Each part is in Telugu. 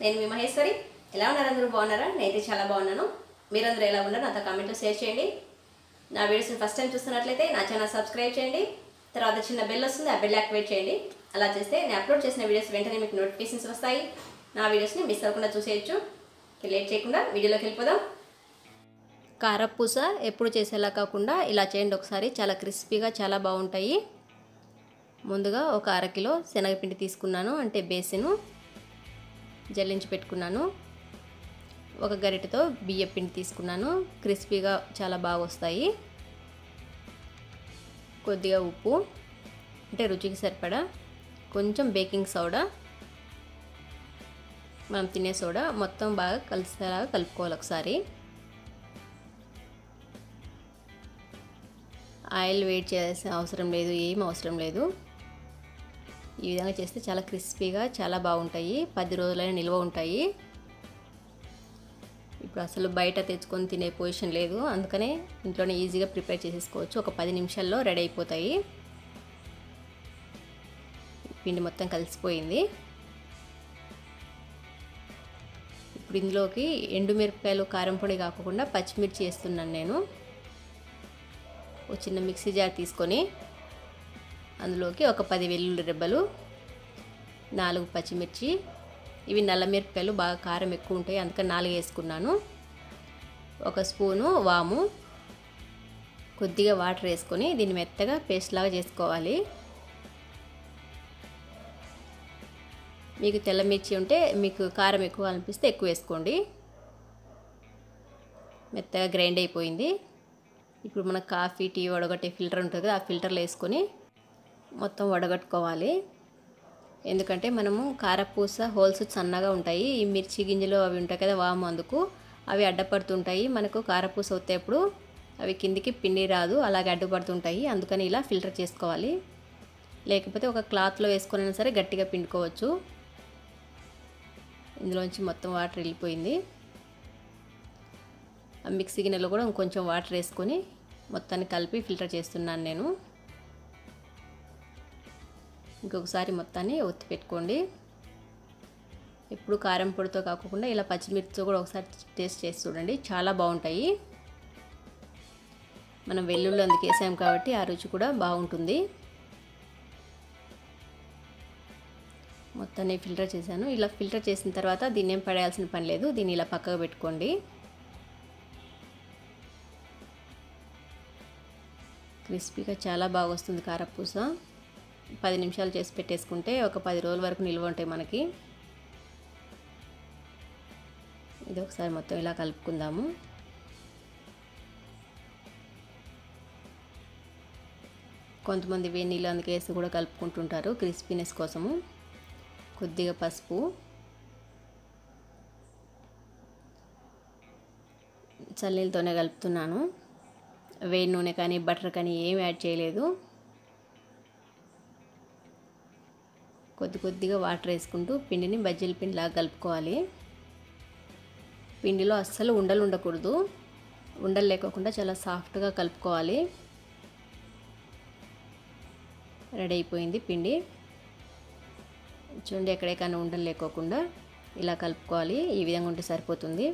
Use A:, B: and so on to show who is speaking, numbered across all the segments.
A: నేను మీ మహేశ్వరి. ఎలా ఉన్నారు అందరూ? బాగున్నారా? నేనైతే చాలా బాగున్నాను. మీరందరూ ఎలా ఉన్నారు నాతో కామెంట్లో షేర్ చేయండి. నా వీడియోస్ని ఫస్ట్ టైం చూస్తున్నట్లయితే నా ఛానల్ సబ్స్క్రైబ్ చేయండి. తర్వాత చిన్న బెల్ వస్తుంది, ఆ బెల్ యాక్టివేట్ చేయండి. అలా చేస్తే నేను అప్లోడ్ చేసిన వీడియోస్ వెంటనే మీకు నోటిఫికేషన్స్ వస్తాయి. నా వీడియోస్ని మిస్ అవ్వకుండా చూసేయచ్చు. లేట్ చేయకుండా వీడియోలోకి వెళ్ళిపోదాం. కారపూస ఎప్పుడు చేసేలా కాకుండా ఇలా చేయండి ఒకసారి. చాలా క్రిస్పీగా చాలా బాగుంటాయి. ముందుగా ఒక అరకిలో శనగపిండి తీసుకున్నాను, అంటే బేసిను జల్లించి పెట్టుకున్నాను. ఒక గరిటెతో బియ్యం పిండి తీసుకున్నాను, క్రిస్పీగా చాలా బాగా వస్తాయి. కొద్దిగా ఉప్పు, అంటే రుచికి సరిపడా, కొంచెం బేకింగ్ సోడా, మనం తినే సోడా, మొత్తం బాగా కలిసేలాగా కలుపుకోవాలి ఒకసారి. ఆయిల్ వేడి చేయాల్సిన అవసరం లేదు, ఏం అవసరం లేదు. ఈ విధంగా చేస్తే చాలా క్రిస్పీగా చాలా బాగుంటాయి. 10 రోజులైనా నిల్వ ఉంటాయి. ఇప్పుడు అసలు బయట తెచ్చుకొని తినే పొజిషన్ లేదు, అందుకనే ఇంట్లోనే ఈజీగా ప్రిపేర్ చేసేసుకోవచ్చు. ఒక 10 నిమిషాల్లో రెడీ అయిపోతాయి. పిండి మొత్తం కలిసిపోయింది. ఇప్పుడు ఇందులోకి ఎండుమిరపకాయలు, కారం పొడి కాకుండా పచ్చిమిర్చి వేస్తున్నాను నేను. ఒక చిన్న మిక్సీ జార్ తీసుకొని అందులోకి ఒక 10 వెల్లుల్లి రెబ్బలు, 4 పచ్చిమిర్చి, ఇవి నల్ల మిరపకాయలు బాగా కారం ఎక్కువ ఉంటాయి, అందుకని 4 వేసుకున్నాను. ఒక స్పూను వాము, కొద్దిగా వాటర్ వేసుకొని దీన్ని మెత్తగా పేస్ట్ లాగా చేసుకోవాలి. మీకు తెల్ల మిర్చి ఉంటే, మీకు కారం ఎక్కువ అనిపిస్తే ఎక్కువ వేసుకోండి. మెత్తగా గ్రైండ్ అయిపోయింది. ఇప్పుడు మన కాఫీ, టీ వడగట్టే ఫిల్టర్ ఉంటుంది కదా, ఆ ఫిల్టర్లో వేసుకొని మొత్తం వడగట్టుకోవాలి. ఎందుకంటే మనము కారపూస హోల్స్ సన్నగా ఉంటాయి, ఈ మిర్చి గింజలు అవి ఉంటాయి కదా వాము, అందుకు అవి అడ్డపడుతుంటాయి. మనకు కారపూస వచ్చేటప్పుడు అవి కిందికి పిండి రాదు, అలాగే అడ్డుపడుతుంటాయి. అందుకని ఇలా ఫిల్టర్ చేసుకోవాలి. లేకపోతే ఒక క్లాత్లో వేసుకున్నా సరే గట్టిగా పిండుకోవచ్చు. ఇందులోంచి మొత్తం వాటర్ వెళ్ళిపోయింది. ఆ మిక్సీ గిన్నెలో కూడా ఇంకొంచెం వాటర్ వేసుకొని మొత్తాన్ని కలిపి ఫిల్టర్ చేస్తున్నాను నేను. ఇంకొకసారి మొత్తాన్ని ఒత్తి పెట్టుకోండి. ఎప్పుడు కారం పొడితో కాకుండా ఇలా పచ్చిమిర్చితో కూడా ఒకసారి టేస్ట్ చేసి చూడండి, చాలా బాగుంటాయి. మనం వెల్లుల్లి అందుకు వేసాం కాబట్టి ఆ రుచి కూడా బాగుంటుంది. మొత్తాన్ని ఫిల్టర్ చేశాను. ఇలా ఫిల్టర్ చేసిన తర్వాత దీన్ని ఏం పడేయాల్సిన పని లేదు, దీన్ని ఇలా పక్కకు పెట్టుకోండి. క్రిస్పీగా చాలా బాగా వస్తుంది కారపూస. 10 నిమిషాలు చేసి పెట్టేసుకుంటే ఒక 10 రోజుల వరకు నిల్వ ఉంటాయి మనకి. ఇది ఒకసారి మొత్తం ఇలా కలుపుకుందాము. కొంతమంది వేడి నీళ్ళు అందుకు వేసి కూడా కలుపుకుంటుంటారు క్రిస్పీనెస్ కోసము. కొద్దిగా పసుపు, చల్లనీళ్ళతోనే కలుపుతున్నాను. వేడి నూనె కానీ బటర్ కానీ ఏమి యాడ్ చేయలేదు. కొద్దిగా వాటర్ వేసుకుంటూ పిండిని బజ్జీల పిండిలాగా కలుపుకోవాలి. పిండిలో అస్సలు ఉండలు ఉండకూడదు, ఉండలు లేకోకుండా చాలా సాఫ్ట్గా కలుపుకోవాలి. రెడీ అయిపోయింది పిండి. చూడండి, ఎక్కడెక్కడైనా ఉండలు లేకోకుండా ఇలా కలుపుకోవాలి. ఈ విధంగా ఉంటే సరిపోతుంది.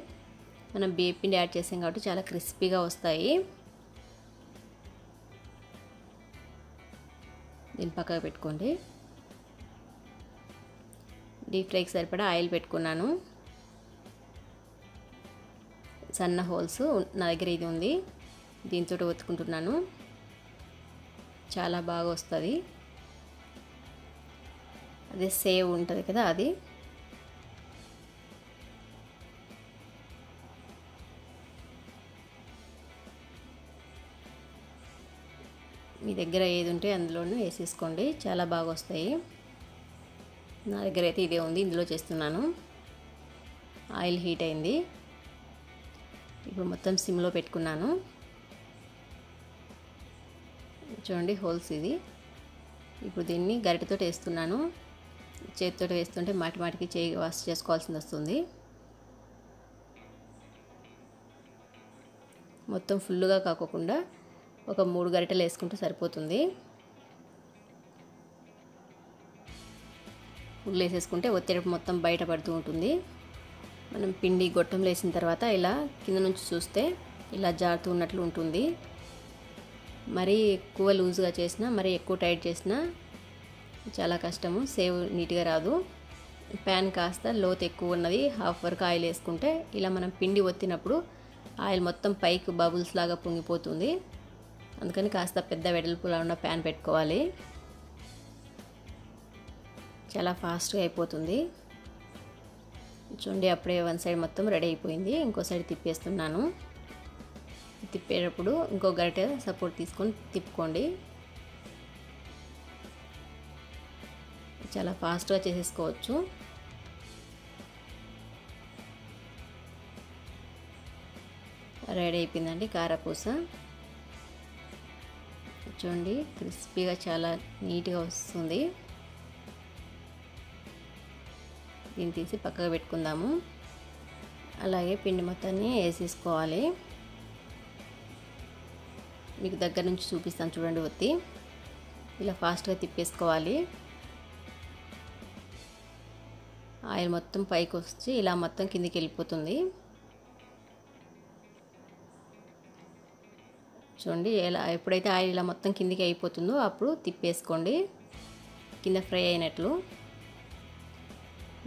A: మనం బియ్యం పిండి యాడ్ చేసాం కాబట్టి చాలా క్రిస్పీగా వస్తాయి. దీన్ని పక్కకు పెట్టుకోండి. డీప్ ఫ్రైకి సరిపడా ఆయిల్ పెట్టుకున్నాను. సన్న హోల్స్ నా దగ్గర ఇది ఉంది, దీంతో ఒత్తుకుంటున్నాను. చాలా బాగా వస్తుంది. అదే సేవ్ ఉంటుంది కదా, అది. మీ దగ్గర ఏది ఉంటే అందులోనే వేసేసుకోండి, చాలా బాగా వస్తాయి. నా దగ్గర అయితే ఇదే ఉంది, ఇందులో చేస్తున్నాను. ఆయిల్ హీట్ అయింది. ఇప్పుడు మొత్తం సిమ్లో పెట్టుకున్నాను. చూడండి హోల్స్ ఇది. ఇప్పుడు దీన్ని గరిటెతో వేస్తున్నాను. చేతితో వేస్తుంటే మాటికి చేయి వాష్ చేసుకోవాల్సి వస్తుంది. మొత్తం ఫుల్గా కాకుండా ఒక 3 గరిటెలు వేసుకుంటే సరిపోతుంది. ఫుల్ వేసేసుకుంటే ఒత్తిడి మొత్తం బయట పడుతూ ఉంటుంది. మనం పిండి గొట్టంలో వేసిన తర్వాత ఇలా కింద నుంచి చూస్తే ఇలా జారుతూ ఉన్నట్లు ఉంటుంది. మరీ ఎక్కువ లూజ్గా చేసినా మరీ ఎక్కువ టైట్ చేసినా చాలా కష్టము, సేవ్ నీట్గా రాదు. ప్యాన్ కాస్త లోతు ఎక్కువ ఉన్నది, హాఫ్ వరకు ఆయిల్ వేసుకుంటే ఇలా మనం పిండి ఒత్తినప్పుడు ఆయిల్ మొత్తం పైకి బబుల్స్ లాగా పొంగిపోతుంది. అందుకని కాస్త పెద్ద వెడల్పులా ఉన్న ప్యాన్ పెట్టుకోవాలి. చాలా ఫాస్ట్గా అయిపోతుంది. చూడండి, అప్పుడే వన్ సైడ్ మొత్తం రెడీ అయిపోయింది. ఇంకో సైడ్ తిప్పేస్తున్నాను. తిప్పేటప్పుడు ఇంకో గరిటె సపోర్ట్ తీసుకొని తిప్పుకోండి. చాలా ఫాస్ట్గా చేసేసుకోవచ్చు. రెడీ అయిపోయిందండి కారపూస. చూడండి, క్రిస్పీగా చాలా నీట్గా వస్తుంది. దీన్ని తీసి పక్కకు పెట్టుకుందాము. అలాగే పిండి మొత్తాన్ని వేసేసుకోవాలి. మీకు దగ్గర నుంచి చూపిస్తాను చూడండి. ఒత్తి ఇలా ఫాస్ట్గా తిప్పేసుకోవాలి. ఆయిల్ మొత్తం పైకి వచ్చి ఇలా మొత్తం కిందికి వెళ్ళిపోతుంది. చూడండి, ఎలా ఎప్పుడైతే ఆయిల్ ఇలా మొత్తం కిందికి అయిపోతుందో అప్పుడు తిప్పేసుకోండి, కింద ఫ్రై అయినట్లు.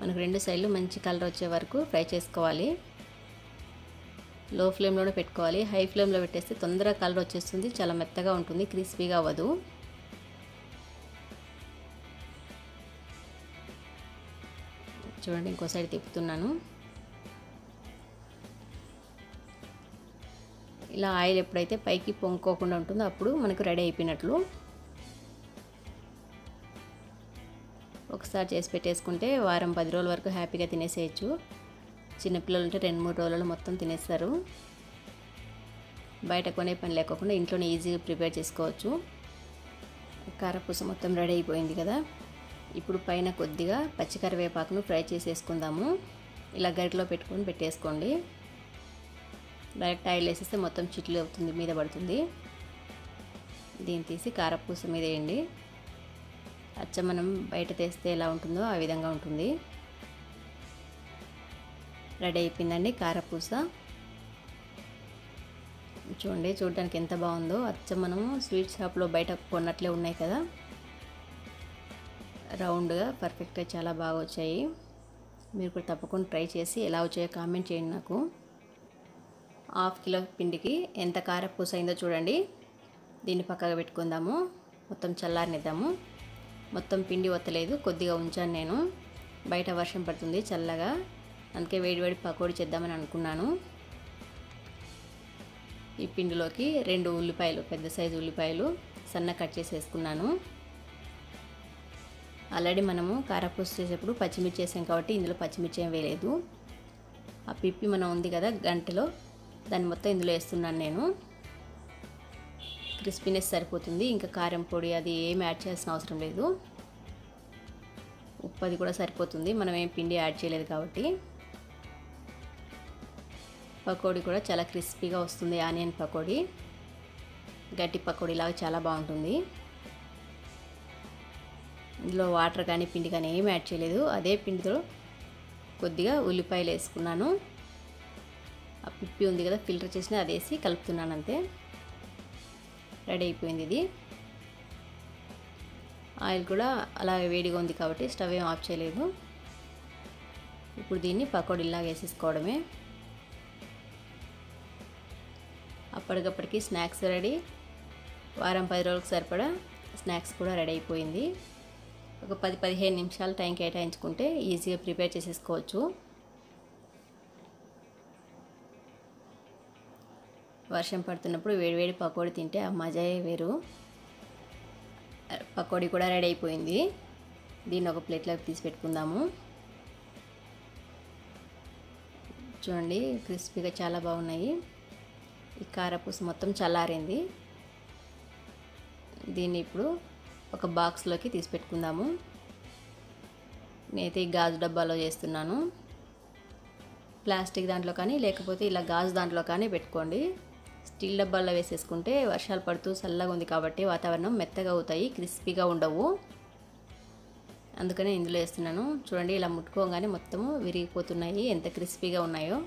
A: మనకు రెండు సైడ్లు మంచి కలర్ వచ్చే వరకు ఫ్రై చేసుకోవాలి. లో ఫ్లేమ్లోనే పెట్టుకోవాలి. హై ఫ్లేమ్లో పెట్టేస్తే తొందరగా కలర్ వచ్చేస్తుంది, చాలా మెత్తగా ఉంటుంది, క్రిస్పీగా అవ్వదు. చూడండి, ఇంకో సైడ్ తిప్పుతున్నాను. ఇలా ఆయిల్ ఎప్పుడైతే పైకి పొంగుకోకుండా ఉంటుందో అప్పుడు మనకు రెడీ అయిపోయినట్లు. ఒకసారి చేసి పెట్టేసుకుంటే వారం 10 రోజుల వరకు హ్యాపీగా తినేసేయచ్చు. చిన్నపిల్లలు ఉంటే 2-3 రోజులు మొత్తం తినేస్తారు. బయట కొనే పని లేకుండా ఇంట్లోనే ఈజీగా ప్రిపేర్ చేసుకోవచ్చు. కారపూస మొత్తం రెడీ అయిపోయింది కదా. ఇప్పుడు పైన కొద్దిగా పచ్చికరివేపాకును ఫ్రై చేసేసుకుందాము. ఇలా గరిటలో పెట్టుకొని పెట్టేసుకోండి. డైరెక్ట్ ఆయిల్ వేసేస్తే మొత్తం చిట్లు అవుతుంది, మీద పడుతుంది. దీన్ని తీసి కారపూస మీద వేయండి. అచ్చం మనం బయట తెస్తే ఎలా ఉంటుందో ఆ విధంగా ఉంటుంది. రెడీ అయిపోయిందండి కారపూస. చూడండి, చూడడానికి ఎంత బాగుందో. అచ్చం మనము స్వీట్ షాప్లో బయట కొన్నట్లే ఉన్నాయి కదా. రౌండ్గా పర్ఫెక్ట్గా చాలా బాగా వచ్చాయి. మీరు కూడా తప్పకుండా ట్రై చేసి ఎలా వచ్చాయో కామెంట్ చేయండి నాకు. 1/2 కిలో పిండికి ఎంత కారపూస అయిందో చూడండి. దీన్ని పక్కగా పెట్టుకుందాము. మొత్తం చల్లారనిద్దాము. మొత్తం పిండి వత్తలేదు, కొద్దిగా ఉంచాను నేను. బయట వర్షం పడుతుంది చల్లగా, అందుకే వేడివేడి పకోడీ చేద్దామని అనుకున్నాను. ఈ పిండిలోకి 2 ఉల్లిపాయలు, పెద్ద సైజు ఉల్లిపాయలు సన్న కట్ చేసి వేసుకున్నాను. ఆల్రెడీ మనము కారపూస చేసేప్పుడు పచ్చిమిర్చి వేసాం కాబట్టి ఇందులో పచ్చిమిర్చి ఏం వేయలేదు. ఆ పిప్పి మనం ఉంది కదా గంటలో, దాన్ని మొత్తం ఇందులో వేస్తున్నాను నేను. క్రిస్పీనెస్ సరిపోతుంది. ఇంకా కారం పొడి అది ఏమి యాడ్ చేయాల్సిన అవసరం లేదు. ఉప్పు అది కూడా సరిపోతుంది, మనం ఏం పిండి యాడ్ చేయలేదు కాబట్టి. పకోడీ కూడా చాలా క్రిస్పీగా వస్తుంది. ఆనియన్ పకోడీ, గట్టి పకోడీ లాగా చాలా బాగుంటుంది. ఇందులో వాటర్ కానీ పిండి కానీ ఏమి యాడ్ చేయలేదు. అదే పిండితో కొద్దిగా ఉల్లిపాయలు వేసుకున్నాను. ఆ పిప్పి ఉంది కదా ఫిల్టర్ చేసిన, అది వేసి కలుపుతున్నాను అంతే. రెడీ అయిపోయింది ఇది. ఆయిల్ కూడా అలాగే వేడిగా ఉంది కాబట్టి స్టవ్ ఏం ఆఫ్ చేయలేదు. ఇప్పుడు దీన్ని పకోడీలాగా వేసేసుకోవడమే. అప్పటికప్పటికి స్నాక్స్ రెడీ. వారం 10 రోజులకు సరిపడా స్నాక్స్ కూడా రెడీ అయిపోయింది. ఒక 10-15 నిమిషాలు టైం కేటాయించుకుంటే ఈజీగా ప్రిపేర్ చేసేసుకోవచ్చు. వర్షం పడుతున్నప్పుడు వేడివేడి పకోడీ తింటే ఆ మజాయే వేరు. పకోడీ కూడా రెడీ అయిపోయింది. దీన్ని ఒక ప్లేట్లోకి తీసి పెట్టుకుందాము. చూడండి, క్రిస్పీగా చాలా బాగున్నాయి. ఈ కారపూస మొత్తం చల్లారింది. దీన్ని ఇప్పుడు ఒక బాక్స్లోకి తీసి పెట్టుకుందాము. నేనైతే ఈ గాజు డబ్బాలో చేస్తున్నాను. ప్లాస్టిక్ దాంట్లో కానీ లేకపోతే ఇలా గాజు దాంట్లో కానీ పెట్టుకోండి. స్టీల్ డబ్బాల్లో వేసేసుకుంటే వర్షాలు పడుతూ చల్లగా ఉంది కాబట్టి వాతావరణం మెత్తగా అవుతాయి, క్రిస్పీగా ఉండవు. అందుకనే ఇందులో వేస్తున్నాను. చూడండి ఇలా ముట్టుకోగానే మొత్తము విరిగిపోతున్నాయి, ఎంత క్రిస్పీగా ఉన్నాయో.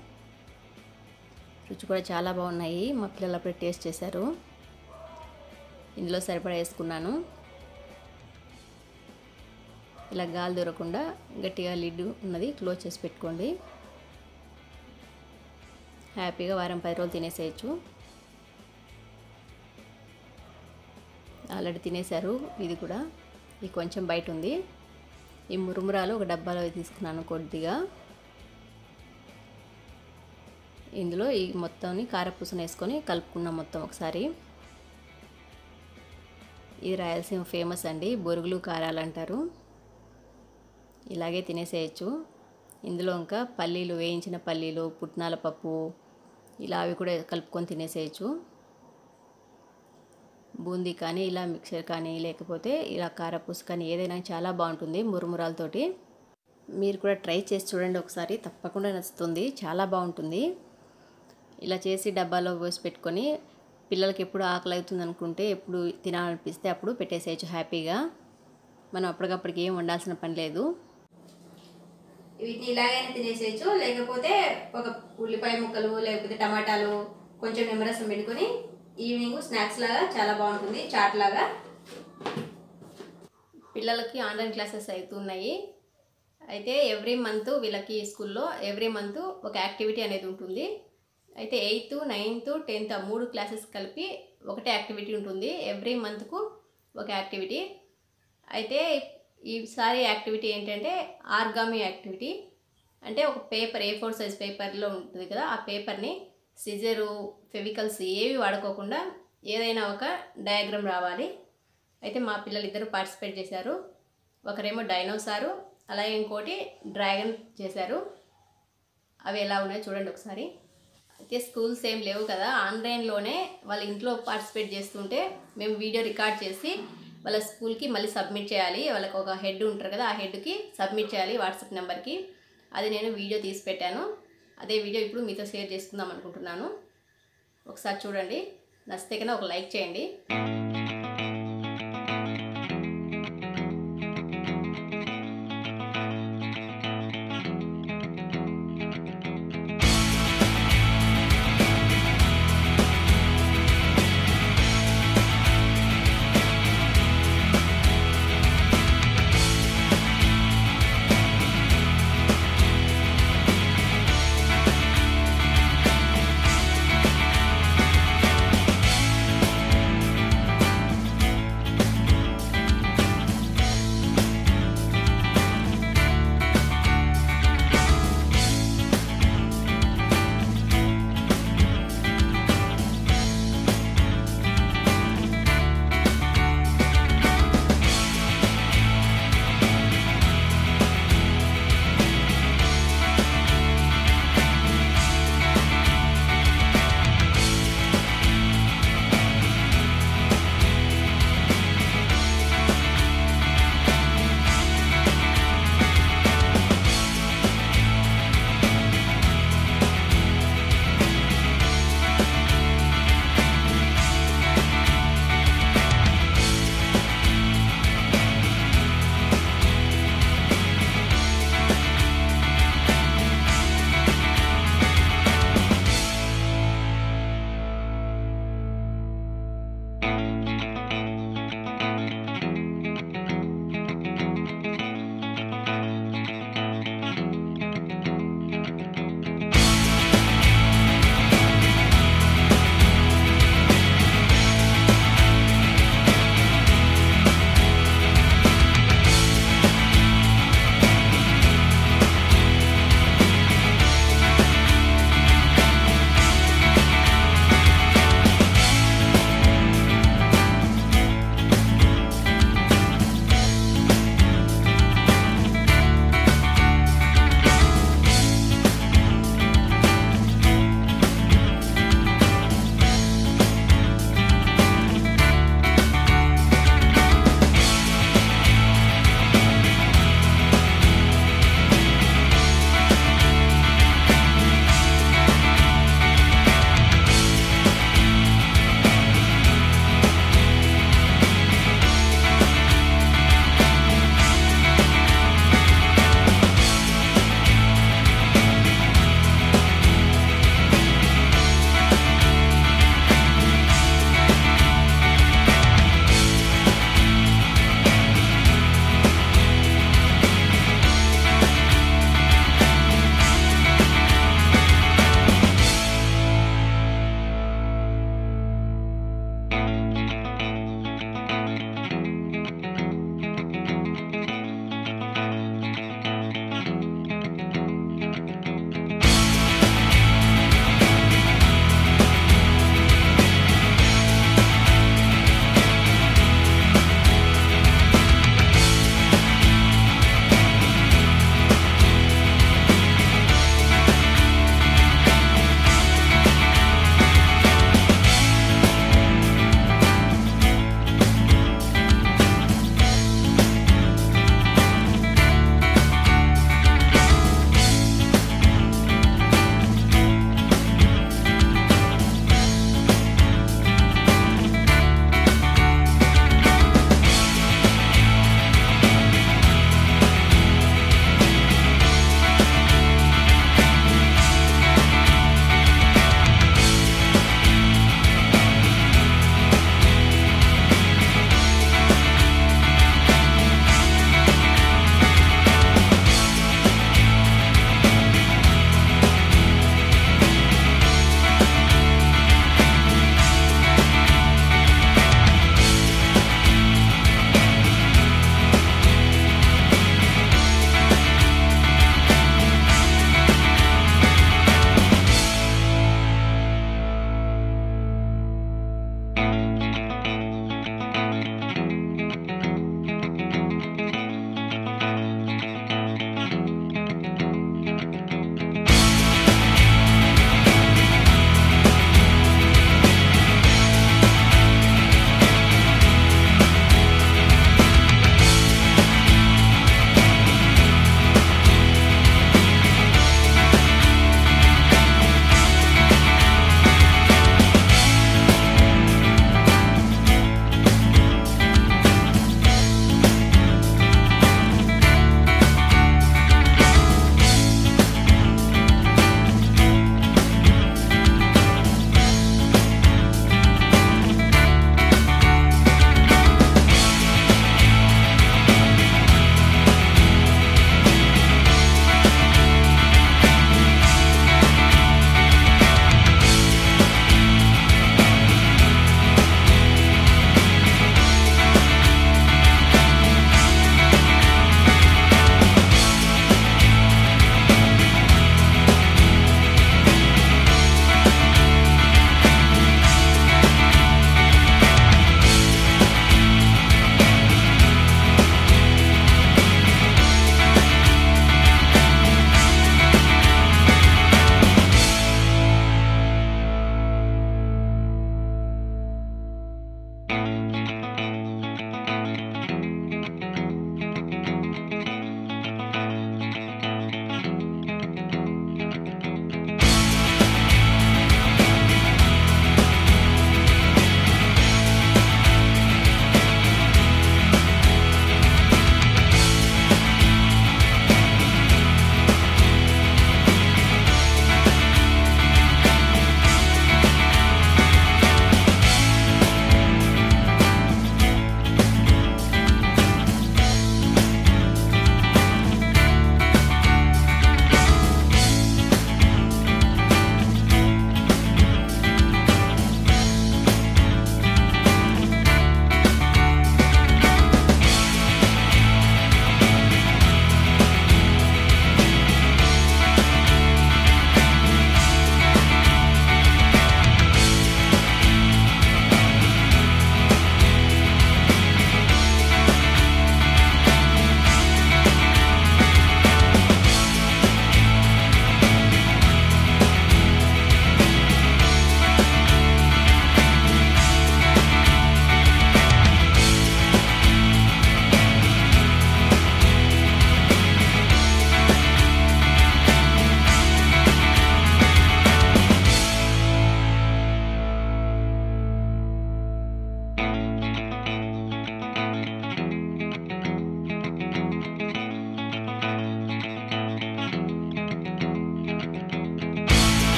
A: రుచి కూడా చాలా బాగున్నాయి. మా పిల్లలు అప్పుడే టేస్ట్ చేశారు. ఇందులో సరిపడా వేసుకున్నాను. ఇలా గాలి దూరకుండా గట్టిగా లిడ్ ఉన్నది క్లోజ్ చేసి పెట్టుకోండి. హ్యాపీగా వారం 10 రోజులు తినేసేయచ్చు. ఆల్రెడీ తినేశారు. ఇది కూడా ఇది కొంచెం బయట ఉంది. ఈ మురుమురాలు ఒక డబ్బాలో తీసుకున్నాను కొద్దిగా. ఇందులో ఈ మొత్తాన్ని కారపూసను వేసుకొని కలుపుకున్నాం మొత్తం ఒకసారి. ఇది రాయలసీమ ఫేమస్ అండి, బొరుగులు కారాలు అంటారు. ఇలాగే తినేసేయచ్చు. ఇందులో ఇంకా పల్లీలు, వేయించిన పల్లీలు, పుట్నాల పప్పు ఇలా అవి కూడా కలుపుకొని తినేసేయచ్చు. బూందీ కానీ ఇలా మిక్చర్ కానీ లేకపోతే ఇలా కారపూస కానీ ఏదైనా చాలా బాగుంటుంది మురుమురాలతోటి. మీరు కూడా ట్రై చేసి చూడండి ఒకసారి, తప్పకుండా నచ్చుతుంది, చాలా బాగుంటుంది. ఇలా చేసి డబ్బాలో పోసి పెట్టుకొని పిల్లలకి ఎప్పుడు ఆకలి అవుతుంది అనుకుంటే, ఎప్పుడు తినాలనిపిస్తే అప్పుడు పెట్టేసేయచ్చు హ్యాపీగా. మనం అప్పటికప్పటికి ఏం వండాల్సిన పని లేదు. వీటిని ఇలాగైనా తినేసేయచ్చు, లేకపోతే ఒక ఉల్లిపాయ ముక్కలు లేకపోతే టమాటాలు కొంచెం నిమ్మరసం పెట్టుకొని ఈవినింగ్ స్నాక్స్ లాగా చాలా బాగుంటుంది, చాట్ లాగా. పిల్లలకి ఆన్లైన్ క్లాసెస్ అవుతున్నాయి. అయితే ఎవ్రీ మంత్ వీళ్ళకి స్కూల్లో ఎవ్రీ మంత్ ఒక యాక్టివిటీ అనేది ఉంటుంది. అయితే 8th, 9th, 10th 3 క్లాసెస్ కలిపి ఒకటే యాక్టివిటీ ఉంటుంది. ఎవ్రీ మంత్కు ఒక యాక్టివిటీ. అయితే ఈసారి యాక్టివిటీ ఏంటంటే ఆర్గామీ యాక్టివిటీ. అంటే ఒక పేపర్ A4 సైజ్ పేపర్లో ఉంటుంది కదా, ఆ పేపర్ని సిజరు, ఫెవికల్స్ ఏవి వాడుకోకుండా ఏదైనా ఒక డయాగ్రామ్ రావాలి. అయితే మా పిల్లలు ఇద్దరు పార్టిసిపేట్ చేశారు. ఒకరేమో డైనోసారు, అలాగే ఇంకోటి డ్రాగన్ చేశారు. అవి ఎలా ఉన్నాయో చూడండి ఒకసారి. అయితే స్కూల్స్ ఏం లేవు కదా, ఆన్లైన్లోనే వాళ్ళ ఇంట్లో పార్టిసిపేట్ చేస్తుంటే మేము వీడియో రికార్డ్ చేసి వాళ్ళ స్కూల్కి మళ్ళీ సబ్మిట్ చేయాలి. వాళ్ళకి ఒక హెడ్ ఉంటారు కదా, ఆ హెడ్కి సబ్మిట్ చేయాలి వాట్సాప్ నెంబర్కి. అది నేను వీడియో తీసి పెట్టాను. అదే వీడియో ఇప్పుడు మీతో షేర్ చేసుకుందాం అనుకుంటున్నాను. ఒకసారి చూడండి, నచ్చితే కన్నా ఒక లైక్ చేయండి.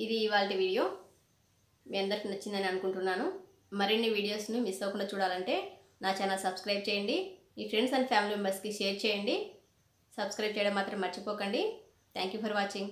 A: ఇది ఇవాళ వీడియో మీ అందరికి నచ్చిందని అనుకుంటున్నాను. మరిన్ని వీడియోస్ని మిస్ అవ్వకుండా చూడాలంటే నా ఛానల్ సబ్స్క్రైబ్ చేయండి. మీ ఫ్రెండ్స్ అండ్ ఫ్యామిలీ మెంబర్స్కి షేర్ చేయండి. సబ్స్క్రైబ్ చేయడం మాత్రం మర్చిపోకండి. Thank you for watching.